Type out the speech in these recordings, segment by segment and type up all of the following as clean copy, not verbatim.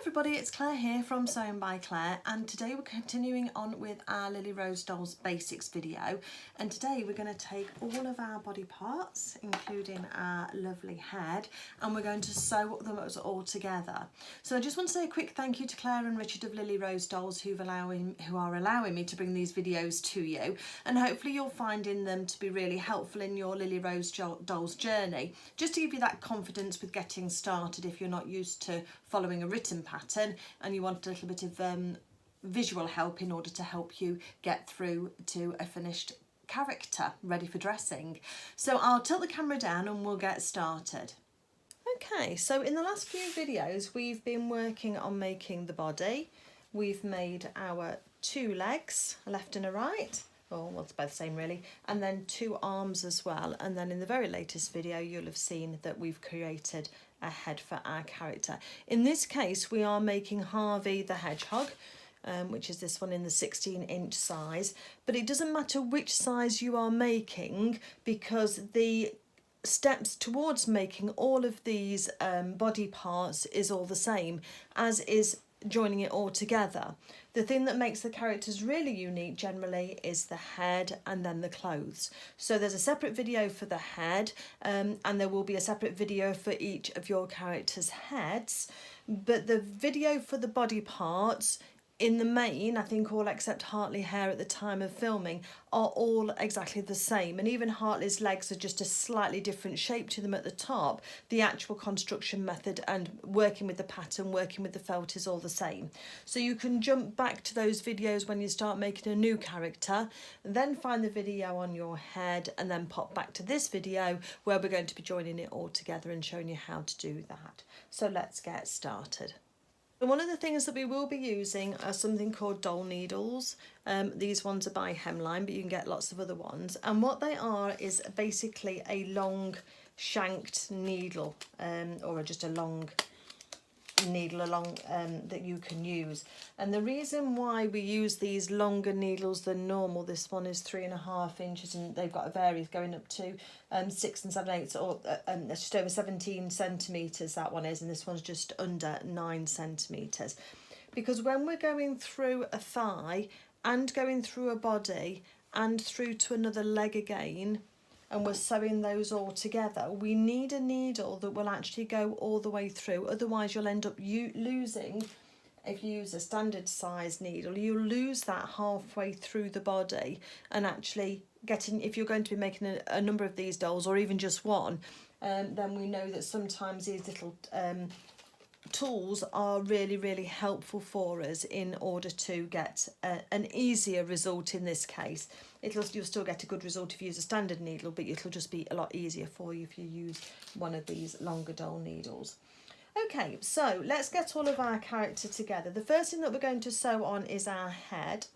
everybody, it's Claire here from Sewn by Claire, and today we're continuing on with our Lilly Rose Dolls basics video, and today we're going to take all of our body parts, including our lovely head, and we're going to sew them all together. So I just want to say a quick thank you to Claire and Richard of Lilly Rose Dolls who are allowing me to bring these videos to you, and hopefully you're finding them to be really helpful in your Lilly Rose Dolls journey, just to give you that confidence with getting started if you're not used to following a written pattern and you want a little bit of visual help in order to help you get through to a finished character ready for dressing. So I'll tilt the camera down and we'll get started. Okay, so in the last few videos we've been working on making the body. We've made our two legs, a left and a right, well it's both the same really, and then two arms as well, and then in the very latest video you'll have seen that we've created a head for our character. In this case we are making Harvey the hedgehog, which is this one in the 16-inch size, but it doesn't matter which size you are making because the steps towards making all of these body parts is all the same, as is joining it all together. The thing that makes the characters really unique generally is the head and then the clothes. So there's a separate video for the head, and there will be a separate video for each of your characters' heads, but the video for the body parts in the main, I think all except Hartley hair at the time of filming, are all exactly the same, and even Hartley's legs are just a slightly different shape to them at the top. The actual construction method and working with the pattern, working with the felt is all the same. So you can jump back to those videos when you start making a new character, then find the video on your head and then pop back to this video where we're going to be joining it all together and showing you how to do that. So let's get started. And one of the things that we will be using are something called doll needles. These ones are by Hemline, but you can get lots of other ones. And what they are is basically a long shanked needle, or just a long needle that you can use. And the reason why we use these longer needles than normal, this one is 3.5 inches and they've got a varies going up to 6 7/8, or just over 17 centimetres that one is, and this one's just under 9 centimetres. Because when we're going through a thigh and going through a body and through to another leg again, and we're sewing those all together, we need a needle that will actually go all the way through. Otherwise you'll end up losing, if you use a standard size needle, you'll lose that halfway through the body, and actually getting, if you're going to be making a number of these dolls or even just one, then we know that sometimes these little tools are really helpful for us in order to get an easier result. In this case you'll still get a good result if you use a standard needle, but it'll just be a lot easier for you if you use one of these longer doll needles. Okay, so let's get all of our character together. The first thing that we're going to sew on is our head,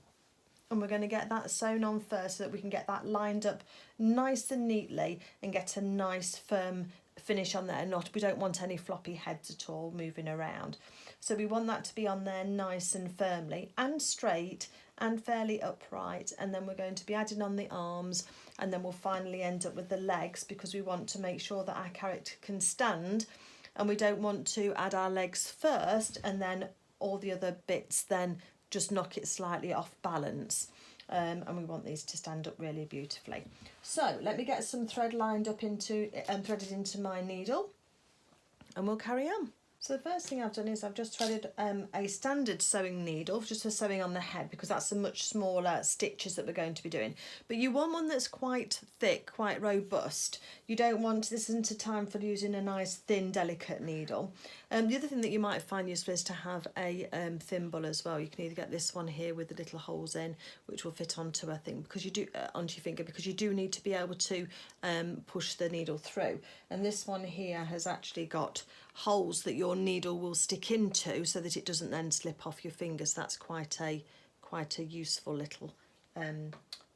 and we're going to get that sewn on first so that we can get that lined up nice and neatly and get a nice firm finish on there. We don't want any floppy heads at all moving around, so we want that to be on there nice and firmly and straight and fairly upright. And then we're going to be adding on the arms, and then we'll finally end up with the legs, because we want to make sure that our character can stand, and we don't want to add our legs first and then all the other bits then just knock it slightly off balance. And we want these to stand up really beautifully. So let me get some thread lined up threaded into my needle, and we'll carry on. So the first thing I've done is I've just threaded a standard sewing needle just for sewing on the head, because that's the much smaller stitches that we're going to be doing. But you want one that's quite thick, quite robust. You don't want, this isn't a time for using a nice thin delicate needle. The other thing that you might find useful is to have a thimble as well. You can either get this one here with the little holes in, which will fit onto a thing, because you do onto your finger, because you do need to be able to push the needle through. And this one here has actually got holes that your needle will stick into so that it doesn't then slip off your fingers. That's quite a useful little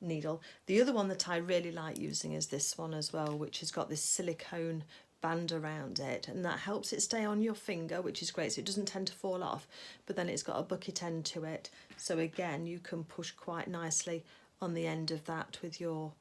needle. The other one that I really like using is this one as well, which has got this silicone band around it, and that helps it stay on your finger, which is great, so it doesn't tend to fall off. But then it's got a bucket end to it, so again you can push quite nicely on the end of that with your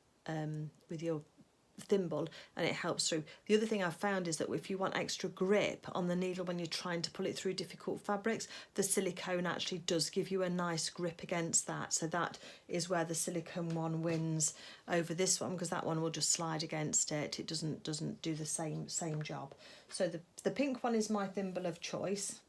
thimble, and it helps through. The other thing I've found is that if you want extra grip on the needle when you're trying to pull it through difficult fabrics, the silicone actually does give you a nice grip against that. So that is where the silicone one wins over this one, because that one will just slide against it. It doesn't do the same job. So the pink one is my thimble of choice.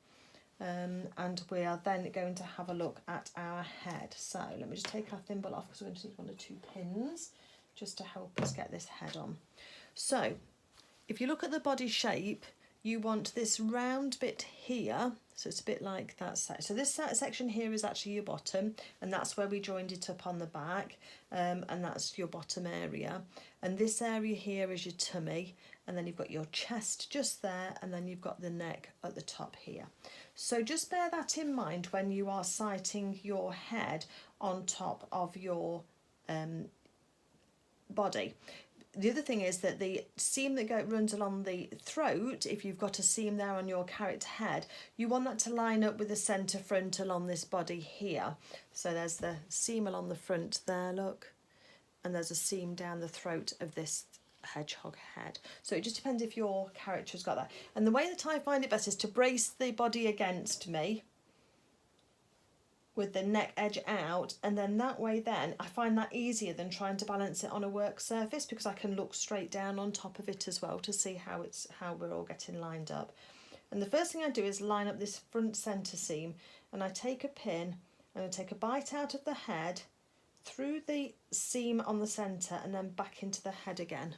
And we are then going to have a look at our head. So let me just take our thimble off, because we're going to need 1 or 2 pins just to help us get this head on. So if you look at the body shape, you want this round bit here, so it's a bit like that. So this section here is actually your bottom, and that's where we joined it up on the back, and that's your bottom area. And this area here is your tummy, and then you've got your chest just there, and then you've got the neck at the top here. So just bear that in mind when you are sighting your head on top of your body. The other thing is that the seam that runs along the throat, if you've got a seam there on your carrot head, you want that to line up with the centre frontal on this body here. So there's the seam along the front there, look, and there's a seam down the throat of this hedgehog head. So it just depends if your character's got that. And the way that I find it best is to brace the body against me with the neck edge out, and then that way then I find that easier than trying to balance it on a work surface, because I can look straight down on top of it as well to see how we're all getting lined up. And the first thing I do is line up this front centre seam, and I take a pin and I take a bite out of the head through the seam on the centre and then back into the head again.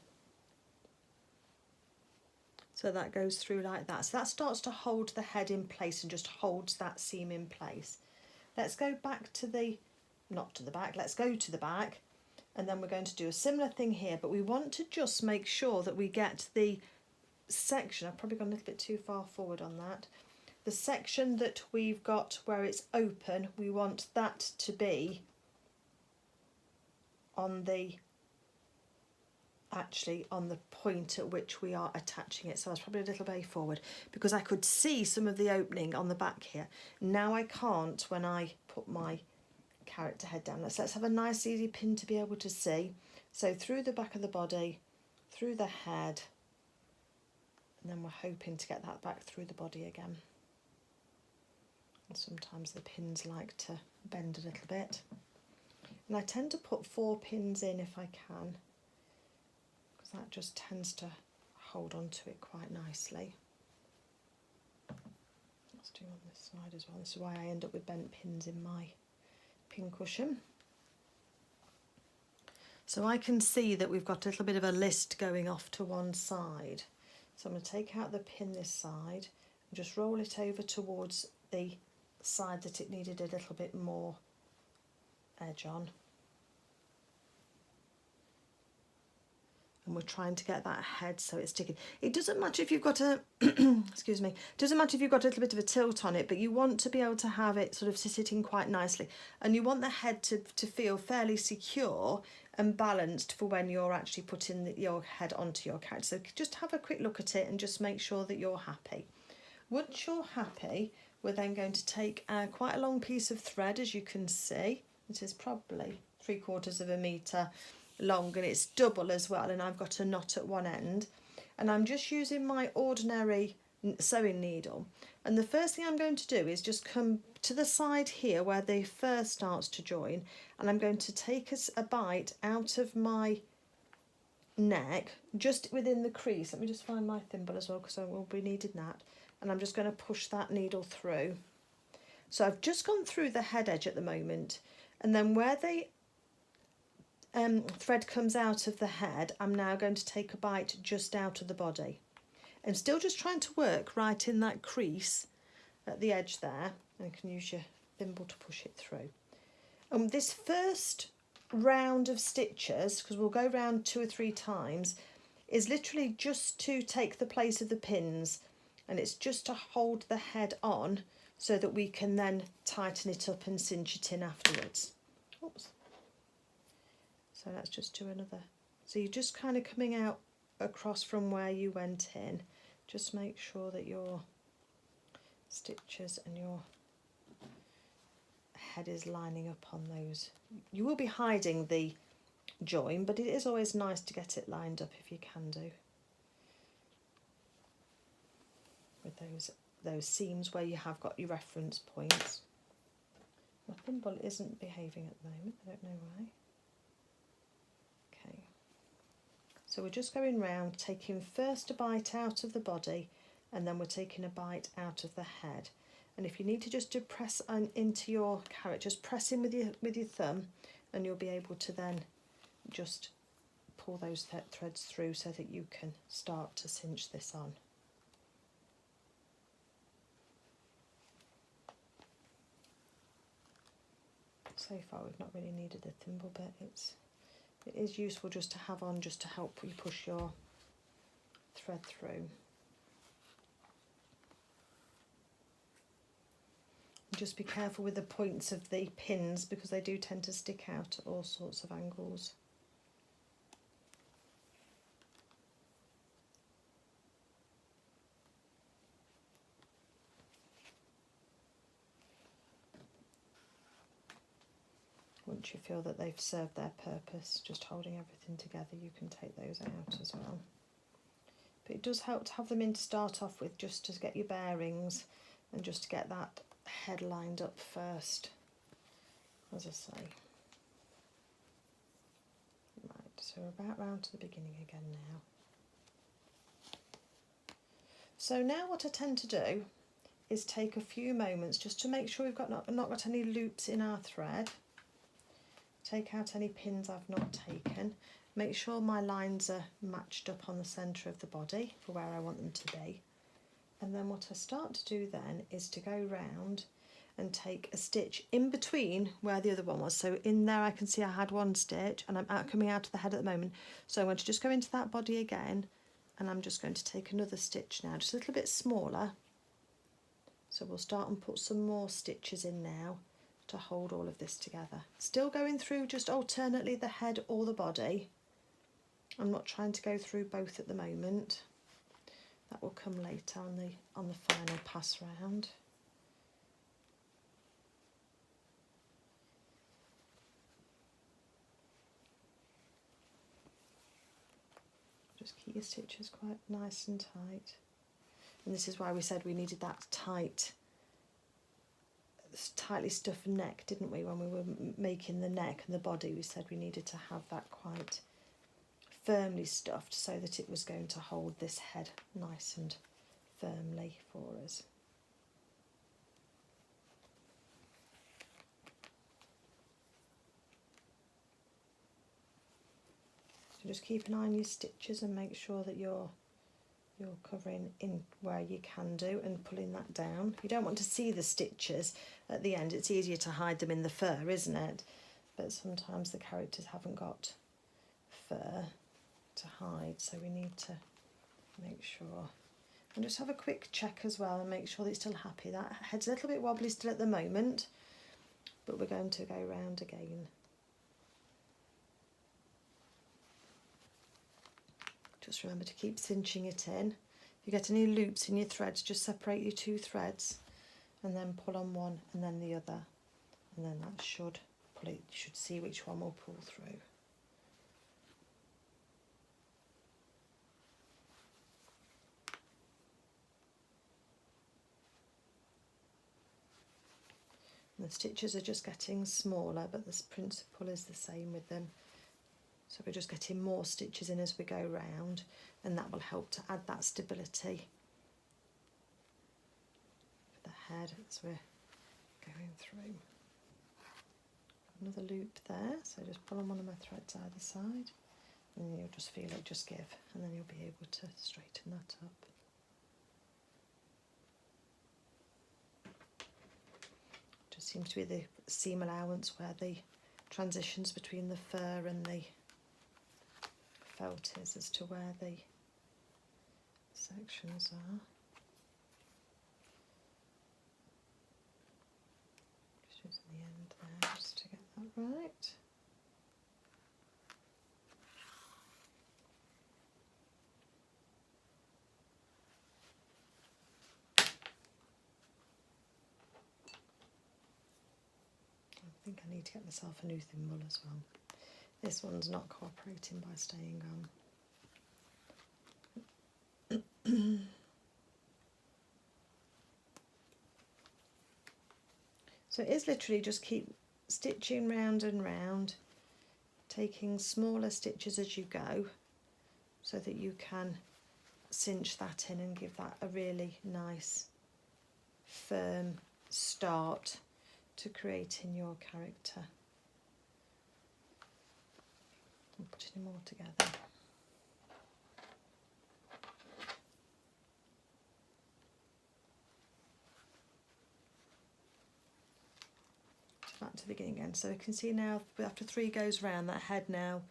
So that goes through like that. So that starts to hold the head in place and just holds that seam in place. Let's go back to the, not to the back, let's go to the back, and then we're going to do a similar thing here, but we want to just make sure that we get the section, I've probably gone a little bit too far forward on that, the section that we've got where it's open, we want that to be on the, actually on the point at which we are attaching it. So I was probably a little way forward, because I could see some of the opening on the back here. Now I can't when I put my character head down. Let's have a nice easy pin to be able to see. So through the back of the body, through the head, and then we're hoping to get that back through the body again. And sometimes the pins like to bend a little bit. And I tend to put 4 pins in if I can, that just tends to hold on to it quite nicely. Let's do on this side as well. This is why I end up with bent pins in my pin cushion. So I can see that we've got a little bit of a list going off to one side. So I'm going to take out the pin this side and just roll it over towards the side that it needed a little bit more edge on. And we're trying to get that head so it's sticking. It doesn't matter if you've got a, excuse me, doesn't matter if you've got a little bit of a tilt on it, but you want to be able to have it sort of sitting quite nicely. And you want the head to feel fairly secure and balanced for when you're actually putting your head onto your character. So just have a quick look at it and just make sure that you're happy. Once you're happy, we're then going to take quite a long piece of thread, as you can see. It is probably 3/4 of a metre long, and it's double as well, and I've got a knot at one end, and I'm just using my ordinary sewing needle. And the first thing I'm going to do is just come to the side here where the fur starts to join, and I'm going to take a bite out of my neck just within the crease. Let me just find my thimble as well, because I will be needing that, and I'm just going to push that needle through. So I've just gone through the head edge at the moment, and then where the thread comes out of the head, I'm now going to take a bite just out of the body. I'm still just trying to work right in that crease at the edge there, and you can use your thimble to push it through. And this first round of stitches, because we'll go round 2 or 3 times, is literally just to take the place of the pins, and it's just to hold the head on so that we can then tighten it up and cinch it in afterwards. Oops. So let's just do another. So you're just kind of coming out across from where you went in. Just make sure that your stitches and your head is lining up on those. You will be hiding the join, but it is always nice to get it lined up if you can do. With those seams where you have got your reference points. My thimble isn't behaving at the moment, I don't know why. Okay, so we're just going round, taking first a bite out of the body, and then we're taking a bite out of the head. And if you need to just press into your carrot, just press in with your thumb, and you'll be able to then just pull those threads through so that you can start to cinch this on. So far we've not really needed a thimble bit. It is useful just to have on, just to help you push your thread through. Just be careful with the points of the pins because they do tend to stick out at all sorts of angles. Once you feel that they've served their purpose, just holding everything together, you can take those out as well. But it does help to have them in to start off with, just to get your bearings and just to get that head lined up first, as I say. Right, so we're about round to the beginning again now. So now what I tend to do is take a few moments just to make sure we've got not got any loops in our thread. Take out any pins I've not taken. Make sure my lines are matched up on the centre of the body for where I want them to be. And then what I start to do then is to go round and take a stitch in between where the other one was. So in there I can see I had one stitch, and I'm coming out of the head at the moment. So I'm going to just go into that body again, and I'm just going to take another stitch now, just a little bit smaller. So we'll start and put some more stitches in now to hold all of this together. Still going through just alternately the head or the body. I'm not trying to go through both at the moment. That will come later on the final pass round. Just keep your stitches quite nice and tight. And this is why we said we needed that tightly stuffed neck, didn't we? When we were making the neck and the body, we said we needed to have that quite firmly stuffed so that it was going to hold this head nice and firmly for us. So just keep an eye on your stitches and make sure that you're covering in where you can do and pulling that down. You don't want to see the stitches at the end. It's easier to hide them in the fur, isn't it? But sometimes the characters haven't got fur to hide, so we need to make sure. And just have a quick check as well and make sure that it's still happy. That head's a little bit wobbly still at the moment, but we're going to go round again. Just remember to keep cinching it in. If you get any loops in your threads, just separate your two threads and then pull on one and then the other, and then that should pull it. You should see which one will pull through. And the stitches are just getting smaller, but the principle is the same with them. So we're just getting more stitches in as we go round, and that will help to add that stability for the head as we're going through. Another loop there, so just pull on one of my threads either side, and then you'll just feel it just give, and then you'll be able to straighten that up. Just seems to be the seam allowance where the transitions between the fur and the felt is as to where the sections are. Just using the end there just to get that right. I think I need to get myself a new thimble as well. This one's not cooperating by staying on. So it is literally just keep stitching round and round, taking smaller stitches as you go so that you can cinch that in and give that a really nice firm start to creating your character. And putting them all together. Back to the beginning again. So you can see now after 3 goes round, that head now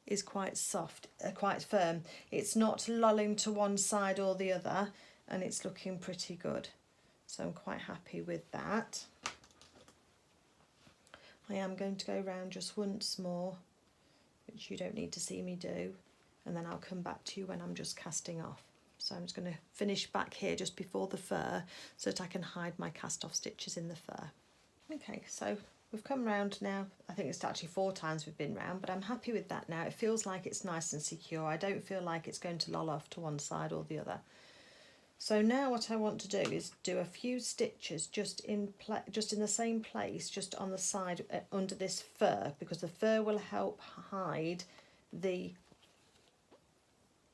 is quite soft, quite firm. It's not lolling to one side or the other, and it's looking pretty good. So I'm quite happy with that. I am going to go round just once more, which you don't need to see me do, and then I'll come back to you when I'm just casting off. So I'm just going to finish back here just before the fur so that I can hide my cast off stitches in the fur. Okay, so we've come round now. I think it's actually 4 times we've been round, but I'm happy with that now. It feels like it's nice and secure. I don't feel like it's going to loll off to one side or the other. So now what I want to do is do a few stitches just in the same place, just on the side under this fur, because the fur will help hide the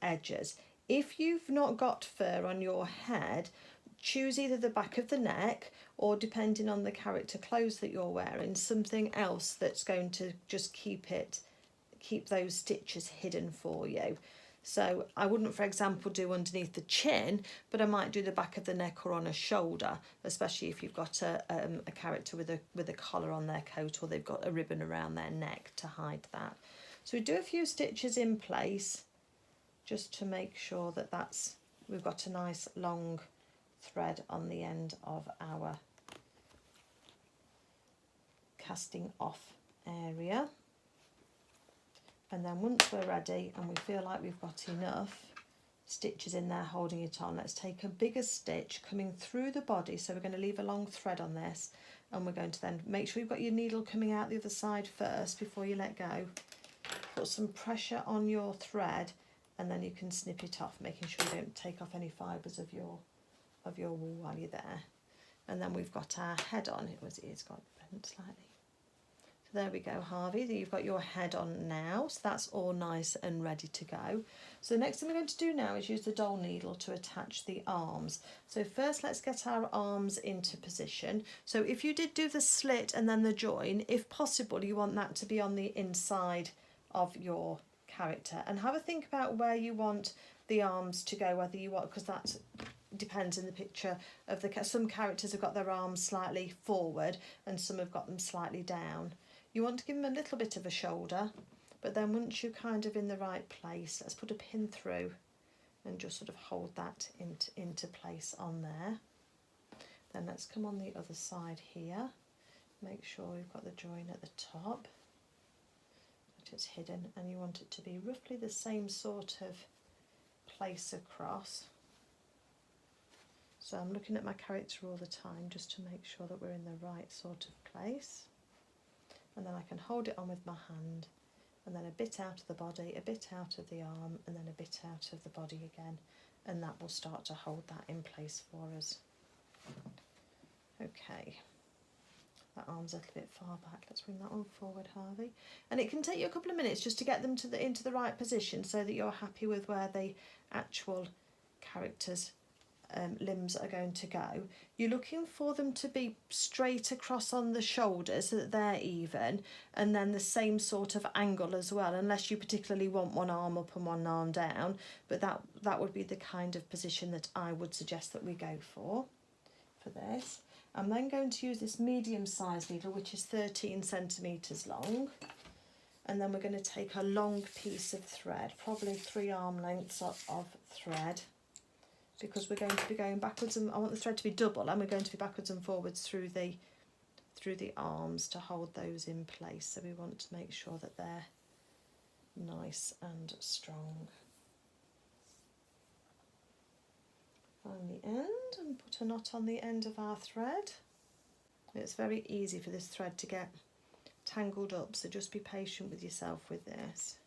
edges. If you've not got fur on your head, choose either the back of the neck or, depending on the character clothes that you're wearing, something else that's going to just keep those stitches hidden for you. So I wouldn't, for example, do underneath the chin, but I might do the back of the neck or on a shoulder, especially if you've got a character with a collar on their coat, or they've got a ribbon around their neck to hide that. So we do a few stitches in place just to make sure that we've got a nice long thread on the end of our casting off area. And then once we're ready and we feel like we've got enough stitches in there holding it on, let's take a bigger stitch coming through the body. So we're going to leave a long thread on this, and we're going to then make sure you've got your needle coming out the other side first before you let go. Put some pressure on your thread, and then you can snip it off, making sure you don't take off any fibres of your wool while you're there. And then we've got our head on. It's got bent slightly. There we go, Harvey, you've got your head on now, so that's all nice and ready to go. So the next thing we're going to do now is use the doll needle to attach the arms. So first let's get our arms into position. So if you did do the slit and then the join, if possible you want that to be on the inside of your character, and have a think about where you want the arms to go, whether you want, because that depends in the picture of some characters have got their arms slightly forward and some have got them slightly down. You want to give them a little bit of a shoulder, but then once you're kind of in the right place, let's put a pin through and just sort of hold that into place on there. Then let's come on the other side here. Make sure we've got the join at the top, that it's hidden, and you want it to be roughly the same sort of place across. So I'm looking at my character all the time just to make sure that we're in the right sort of place. And then I can hold it on with my hand, and then a bit out of the body, a bit out of the arm, and then a bit out of the body again, and that will start to hold that in place for us. Okay, that arm's a little bit far back. Let's bring that one forward, Harvey. And it can take you a couple of minutes just to get them into the right position so that you're happy with where the actual character's limbs are going to go. You're looking for them to be straight across on the shoulders so that they're even, and then the same sort of angle as well, unless you particularly want one arm up and one arm down, but that would be the kind of position that I would suggest that we go for this. I'm then going to use this medium size needle, which is 13 centimetres long, and then we're going to take a long piece of thread, probably 3 arm lengths of thread, because we're going to be going backwards, and I want the thread to be double, and we're going to be backwards and forwards through the arms to hold those in place. So we want to make sure that they're nice and strong. Find the end and put a knot on the end of our thread. It's very easy for this thread to get tangled up, so just be patient with yourself with this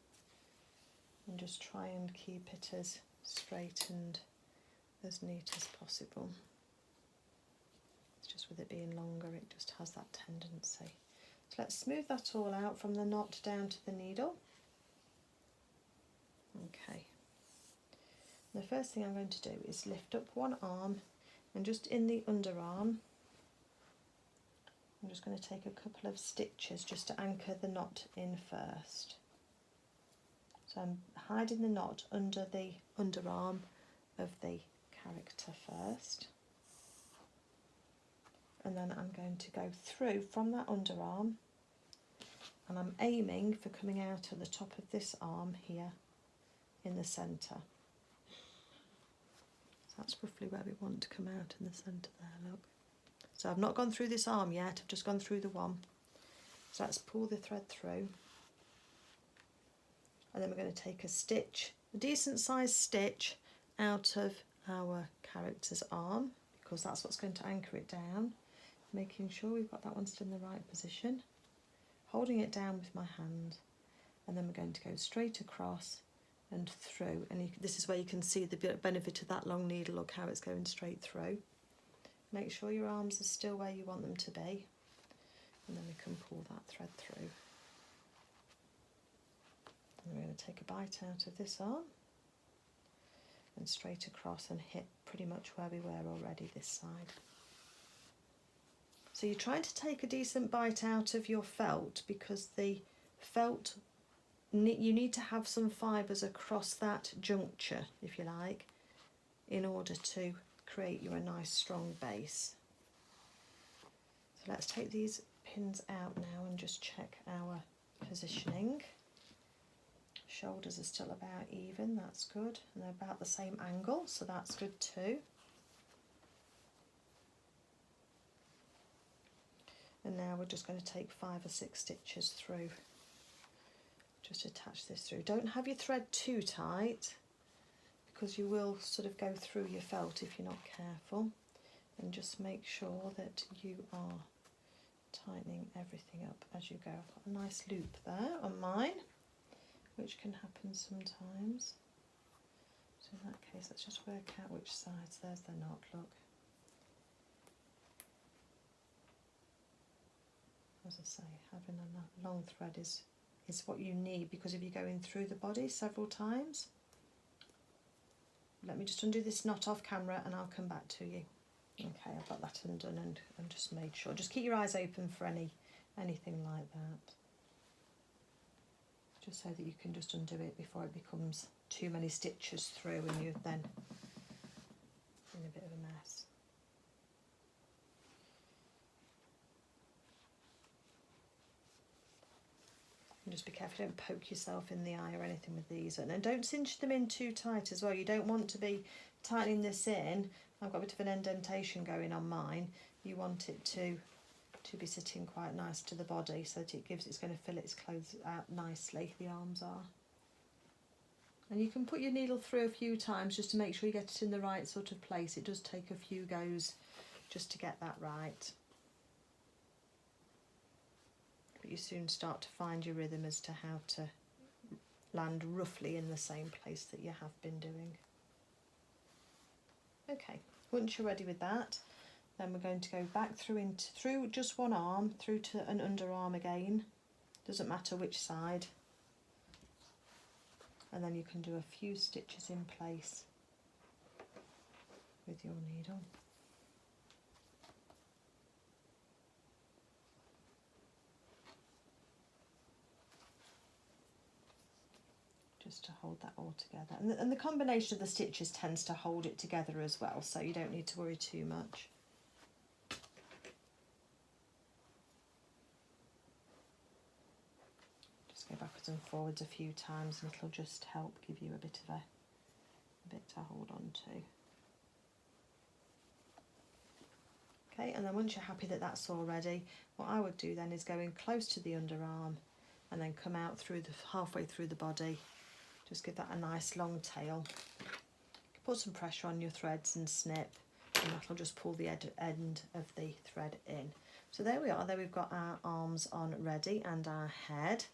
and just try and keep it as straight and as neat as possible. It's just with it being longer, it just has that tendency. So let's smooth that all out from the knot down to the needle. Okay. The first thing I'm going to do is lift up one arm, and just in the underarm I'm just going to take a couple of stitches just to anchor the knot in first. So I'm hiding the knot under the underarm of the character first, and then I'm going to go through from that underarm, and I'm aiming for coming out at the top of this arm here in the centre. So that's roughly where we want to come out in the centre there, look. So I've not gone through this arm yet, I've just gone through the one. So let's pull the thread through, and then we're going to take a stitch, a decent sized stitch out of our character's arm, because that's what's going to anchor it down, making sure we've got that one still in the right position, holding it down with my hand, and then we're going to go straight across and through, and this is where you can see the benefit of that long needle. Look how it's going straight through. Make sure your arms are still where you want them to be, and then we can pull that thread through. And we're going to take a bite out of this arm and straight across and hit pretty much where we were already this side. So you're trying to take a decent bite out of your felt, because the felt, you need to have some fibres across that juncture, if you like, in order to create you a nice strong base. So let's take these pins out now and just check our positioning. Shoulders are still about even, that's good, and they're about the same angle, so that's good too. And now we're just going to take 5 or 6 stitches through. Just attach this through. Don't have your thread too tight, because you will sort of go through your felt if you're not careful, and just make sure that you are tightening everything up as you go. I've got a nice loop there on mine, which can happen sometimes. So in that case, let's just work out which sides. There's the knot, look. As I say, having a long thread is what you need, because if you're going through the body several times. Let me just undo this knot off camera and I'll come back to you. Okay, I've got that undone and just made sure. Just keep your eyes open for anything like that. Just so that you can just undo it before it becomes too many stitches through and you're then in a bit of a mess. And just be careful, don't poke yourself in the eye or anything with these, and don't cinch them in too tight as well. You don't want to be tightening this in. I've got a bit of an indentation going on mine. You want it to be sitting quite nice to the body, so that it's going to fill its clothes out nicely, the arms are. And you can put your needle through a few times just to make sure you get it in the right sort of place. It does take a few goes just to get that right. But you soon start to find your rhythm as to how to land roughly in the same place that you have been doing. Okay, once you're ready with that, then we're going to go back through just one arm, through to an underarm again, doesn't matter which side, and then you can do a few stitches in place with your needle. Just to hold that all together, and the combination of the stitches tends to hold it together as well, so you don't need to worry too much. Just go backwards and forwards a few times and it'll just help give you a bit to hold on to. Okay, and then once you're happy that that's all ready, what I would do then is go in close to the underarm and then come out through halfway through the body. Just give that a nice long tail. Put some pressure on your threads and snip, and that'll just pull the end of the thread in. So there we are, there we've got our arms on ready and our head.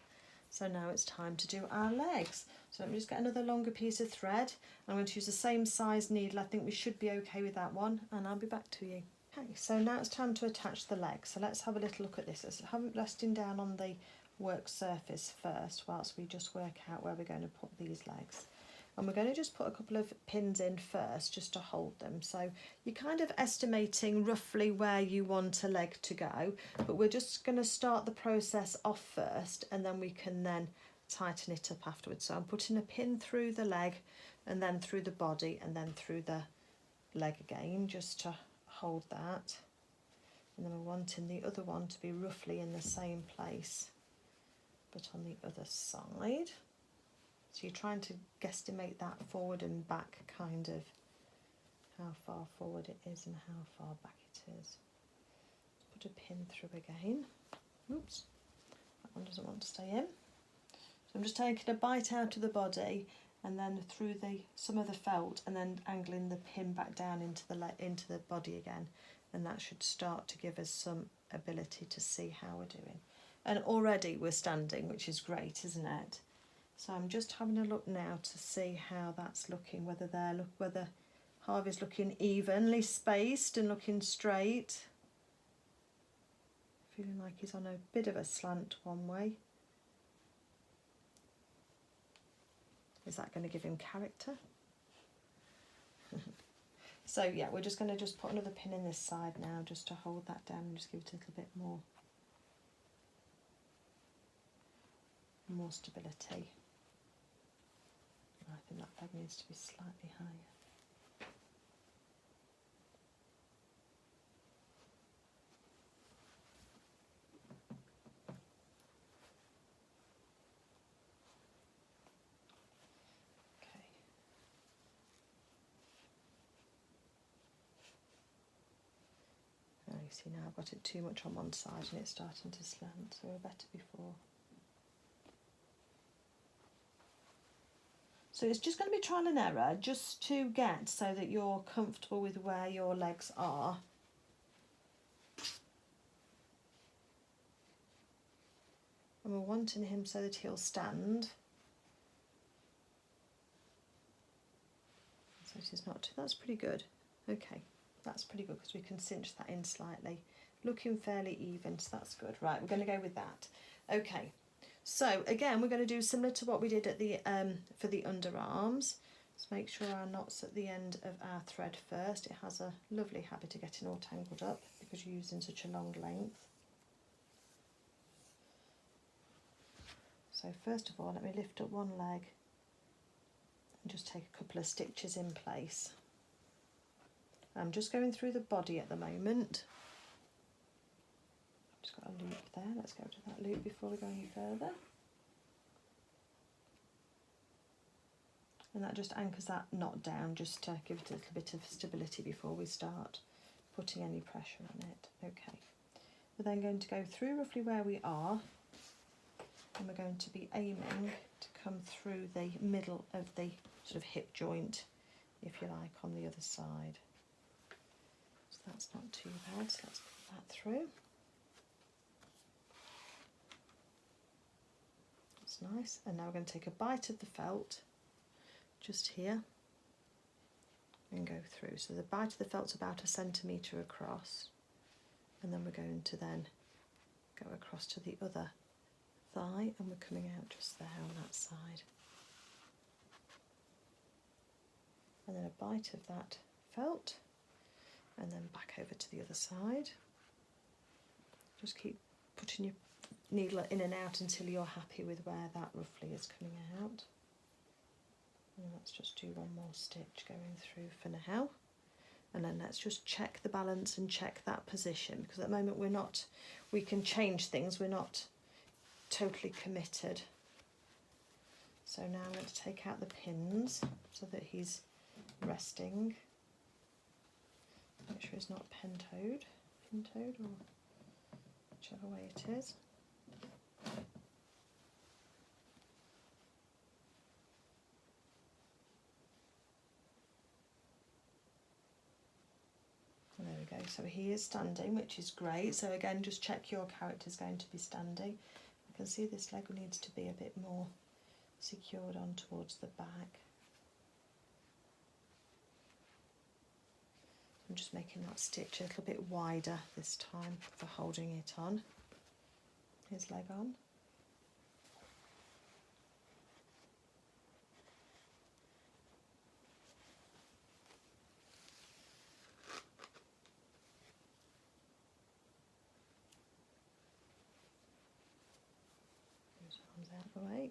So now it's time to do our legs. So let me just get another longer piece of thread. I'm going to use the same size needle. I think we should be okay with that one, and I'll be back to you. Okay, so now it's time to attach the legs. So let's have a little look at this. Let's have it resting down on the work surface first, whilst we just work out where we're going to put these legs. And we're going to just put a couple of pins in first just to hold them. So you're kind of estimating roughly where you want a leg to go, but we're just going to start the process off first, and then we can then tighten it up afterwards. So I'm putting a pin through the leg and then through the body and then through the leg again, just to hold that. And then we're wanting the other one to be roughly in the same place, but on the other side. So you're trying to guesstimate that forward and back, kind of how far forward it is and how far back it is. Let's put a pin through again. Oops, that one doesn't want to stay in. So I'm just taking a bite out of the body and then through some of the felt, and then angling the pin back down into the body again, and that should start to give us some ability to see how we're doing. And already we're standing, which is great, isn't it? So I'm just having a look now to see how that's looking, whether Harvey's looking evenly spaced and looking straight. Feeling like he's on a bit of a slant one way. Is that going to give him character? So yeah, we're just going to put another pin in this side now, just to hold that down and just give it a little bit more stability. I think that leg needs to be slightly higher. Okay. Now you see, now I've got it too much on one side and it's starting to slant, so we're better before. So it's just going to be trial and error, just to get so that you're comfortable with where your legs are. And we're wanting him so that he'll stand. So it is not, that's pretty good. Okay, that's pretty good because we can cinch that in slightly. Looking fairly even, so that's good. Right, we're going to go with that. Okay. So again, we're going to do similar to what we did at the for the underarms. Let's make sure our knot's at the end of our thread first. It has a lovely habit of getting all tangled up because you're using such a long length. So first of all, let me lift up one leg and just take a couple of stitches in place. I'm just going through the body at the moment. Just got a loop there. Let's go to that loop before we go any further. And that just anchors that knot down, just to give it a little bit of stability before we start putting any pressure on it. Okay. We're then going to go through roughly where we are, and we're going to be aiming to come through the middle of the sort of hip joint, if you like, on the other side. So that's not too bad, so let's put that through. Nice, and now we're going to take a bite of the felt just here and go through. So the bite of the felt's about 1 centimetre across, and then we're going to then go across to the other thigh, and we're coming out just there on that side. And then a bite of that felt, and then back over to the other side. Just keep putting your needle in and out until you're happy with where that roughly is coming out. And let's just do one more stitch going through for now, and then let's just check the balance and check that position, because at the moment we can change things, we're not totally committed. So now I'm going to take out the pins so that he's resting. Make sure he's not pin-toed or whichever way it is. There we we go, so he is standing, which is great. So again, just check your character's going to be standing. You can see this leg needs to be a bit more secured on towards the back. I'm just making that stitch a little bit wider this time for holding it on, his leg on. His arms out the way.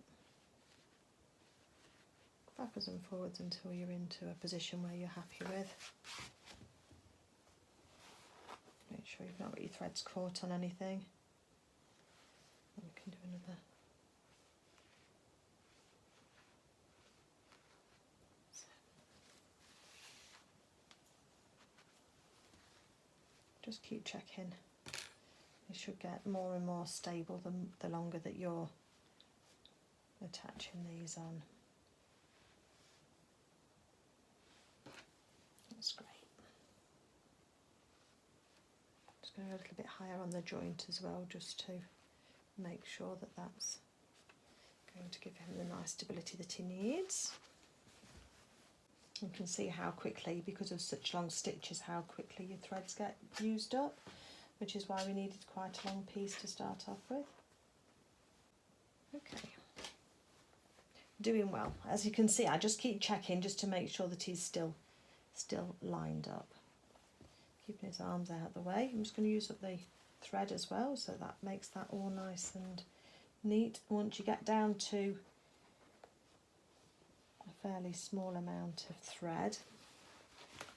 Backwards and forwards until you're into a position where you're happy with. Make sure you've not got your threads caught on anything. And we can do another. Just keep checking. It should get more and more stable the longer that you're attaching these on. That's great. Just going a little bit higher on the joint as well, just to make sure that that's going to give him the nice stability that he needs. You can see how quickly, because of such long stitches, how quickly your threads get used up, which is why we needed quite a long piece to start off with. Okay. Doing well. As you can see, I just keep checking just to make sure that he's still lined up. Keeping his arms out the way. I'm just going to use up the thread as well, so that makes that all nice and neat. Once you get down to a fairly small amount of thread,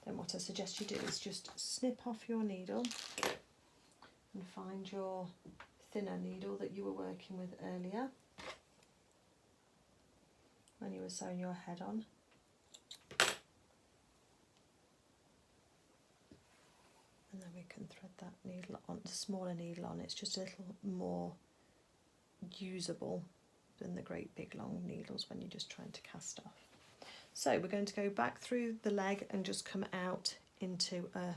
then what I suggest you do is just snip off your needle and find your thinner needle that you were working with earlier when you were sewing your head on. And then we can thread that needle on, the smaller needle on. It's just a little more usable than the great big long needles when you're just trying to cast off. So we're going to go back through the leg and just come out into a, I'm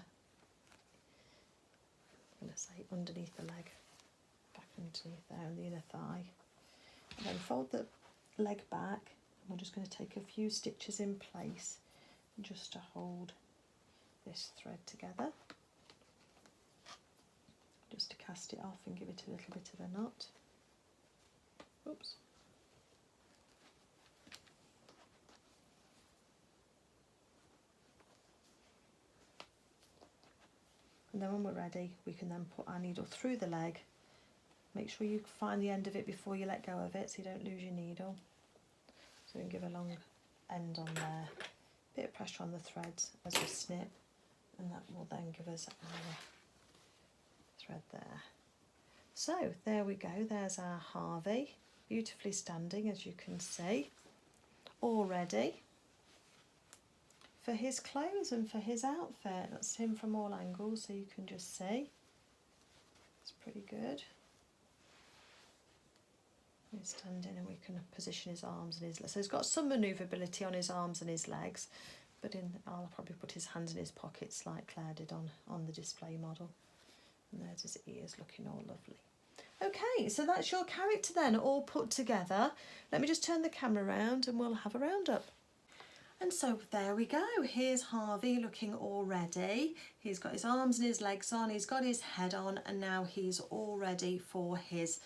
going to say underneath the leg, back underneath there on the inner thigh. And then fold the leg back, and we're just going to take a few stitches in place just to hold this thread together, just to cast it off and give it a little bit of a knot. Oops. And then when we're ready, we can then put our needle through the leg. Make sure you find the end of it before you let go of it, so you don't lose your needle. So we can give a long end on there, bit of pressure on the threads as we snip, and that will then give us our thread there. So there we go, there's our Harvey, beautifully standing, as you can see, all ready for his clothes and for his outfit. That's him from all angles, so you can just see. It's pretty good. He's standing, and we can position his arms and his legs. So he's got some manoeuvrability on his arms and his legs, but I'll probably put his hands in his pockets like Claire did on the display model. And there's his ears looking all lovely. Okay, so that's your character then, all put together. Let me just turn the camera around and we'll have a roundup. And so there we go, here's Harvey looking all ready. He's got his arms and his legs on, he's got his head on, and now he's all ready for his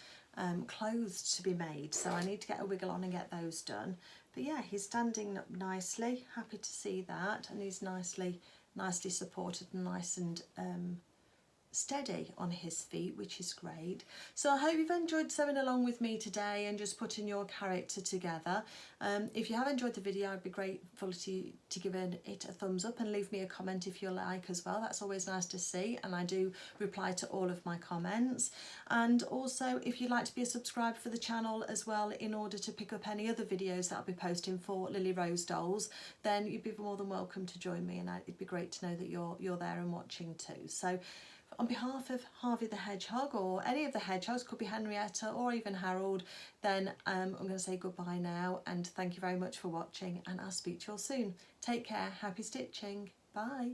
clothes to be made. So I need to get a wiggle on and get those done. But yeah, he's standing up nicely, happy to see that, and he's nicely supported and nice and steady on his feet, which is great. So I hope you've enjoyed sewing along with me today and just putting your character together. If you have enjoyed the video, I'd be grateful to give it a thumbs up and leave me a comment if you like as well. That's always nice to see, and I do reply to all of my comments. And also, if you'd like to be a subscriber for the channel as well, in order to pick up any other videos that I'll be posting for Lilly Rose Dolls, then you'd be more than welcome to join me, and it'd be great to know that you're there and watching too. So on behalf of Harvey the Hedgehog, or any of the hedgehogs, could be Henrietta or even Harold, then I'm going to say goodbye now, and thank you very much for watching, and I'll speak to you all soon. Take care, happy stitching, bye.